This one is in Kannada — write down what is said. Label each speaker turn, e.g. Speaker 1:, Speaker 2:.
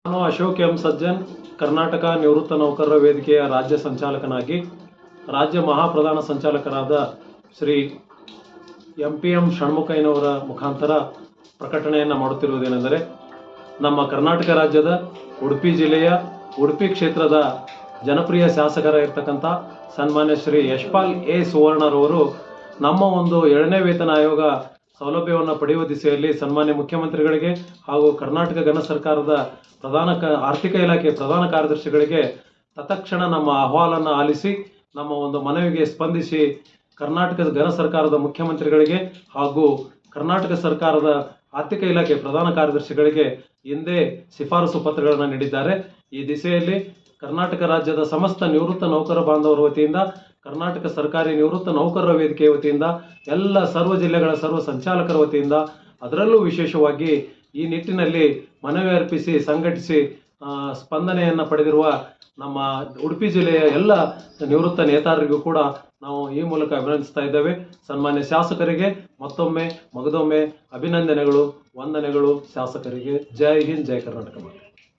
Speaker 1: ನಾನು ಅಶೋಕ್ ಎಂ ಸಜ್ಜನ್ ಕರ್ನಾಟಕ ನಿವೃತ್ತ ನೌಕರರ ವೇದಿಕೆಯ ರಾಜ್ಯ ಸಂಚಾಲಕನಾಗಿ ರಾಜ್ಯ ಮಹಾಪ್ರಧಾನ ಸಂಚಾಲಕರಾದ ಶ್ರೀ ಎಂ ಷಣ್ಮುಖಯ್ಯನವರ ಮುಖಾಂತರ ಪ್ರಕಟಣೆಯನ್ನು ಮಾಡುತ್ತಿರುವುದೇನೆಂದರೆ, ನಮ್ಮ ಕರ್ನಾಟಕ ರಾಜ್ಯದ ಉಡುಪಿ ಜಿಲ್ಲೆಯ ಉಡುಪಿ ಕ್ಷೇತ್ರದ ಜನಪ್ರಿಯ ಶಾಸಕರಾಗಿರ್ತಕ್ಕಂಥ ಸನ್ಮಾನ್ಯ ಶ್ರೀ ಯಶ್ಪಾಲ್ ಎ ಸುವರ್ಣರವರು ನಮ್ಮ ಒಂದು 2ನೇ ವೇತನ ಆಯೋಗ ಸೌಲಭ್ಯವನ್ನು ಪಡೆಯುವ ದಿಸೆಯಲ್ಲಿ ಸನ್ಮಾನ್ಯ ಮುಖ್ಯಮಂತ್ರಿಗಳಿಗೆ ಹಾಗೂ ಕರ್ನಾಟಕ ಘನ ಸರ್ಕಾರದ ಆರ್ಥಿಕ ಇಲಾಖೆ ಪ್ರಧಾನ ಕಾರ್ಯದರ್ಶಿಗಳಿಗೆ ತತ್ಕ್ಷಣ ನಮ್ಮ ಅಹವಾಲನ್ನು ಆಲಿಸಿ ನಮ್ಮ ಒಂದು ಮನವಿಗೆ ಸ್ಪಂದಿಸಿ ಕರ್ನಾಟಕದ ಘನ ಸರ್ಕಾರದ ಮುಖ್ಯಮಂತ್ರಿಗಳಿಗೆ ಹಾಗೂ ಕರ್ನಾಟಕ ಸರ್ಕಾರದ ಆರ್ಥಿಕ ಇಲಾಖೆ ಪ್ರಧಾನ ಕಾರ್ಯದರ್ಶಿಗಳಿಗೆ ಹಿಂದೆ ಶಿಫಾರಸು ಪತ್ರಗಳನ್ನು ನೀಡಿದ್ದಾರೆ. ಈ ದಿಸೆಯಲ್ಲಿ ಕರ್ನಾಟಕ ರಾಜ್ಯದ ಸಮಸ್ತ ನಿವೃತ್ತ ನೌಕರ ಬಾಂಧವರ ವತಿಯಿಂದ, ಕರ್ನಾಟಕ ಸರ್ಕಾರಿ ನಿವೃತ್ತ ನೌಕರರ ವೇದಿಕೆಯ ವತಿಯಿಂದ, ಎಲ್ಲ ಸರ್ವ ಜಿಲ್ಲೆಗಳ ಸರ್ವ ಸಂಚಾಲಕರ ವತಿಯಿಂದ, ಅದರಲ್ಲೂ ವಿಶೇಷವಾಗಿ ಈ ನಿಟ್ಟಿನಲ್ಲಿ ಮನವಿ ಅರ್ಪಿಸಿ ಸಂಘಟಿಸಿ ಸ್ಪಂದನೆಯನ್ನು ಪಡೆದಿರುವ ನಮ್ಮ ಉಡುಪಿ ಜಿಲ್ಲೆಯ ಎಲ್ಲ ನಿವೃತ್ತ ನೇತಾರರಿಗೂ ಕೂಡ ನಾವು ಈ ಮೂಲಕ ಅಭಿನಂದಿಸ್ತಾ ಇದ್ದೇವೆ. ಸನ್ಮಾನ್ಯ ಶಾಸಕರಿಗೆ ಮತ್ತೊಮ್ಮೆ ಮಗದೊಮ್ಮೆ ಅಭಿನಂದನೆಗಳು, ವಂದನೆಗಳು. ಶಾಸಕರಿಗೆ ಜೈ ಹಿಂದ್, ಜೈ ಕರ್ನಾಟಕ.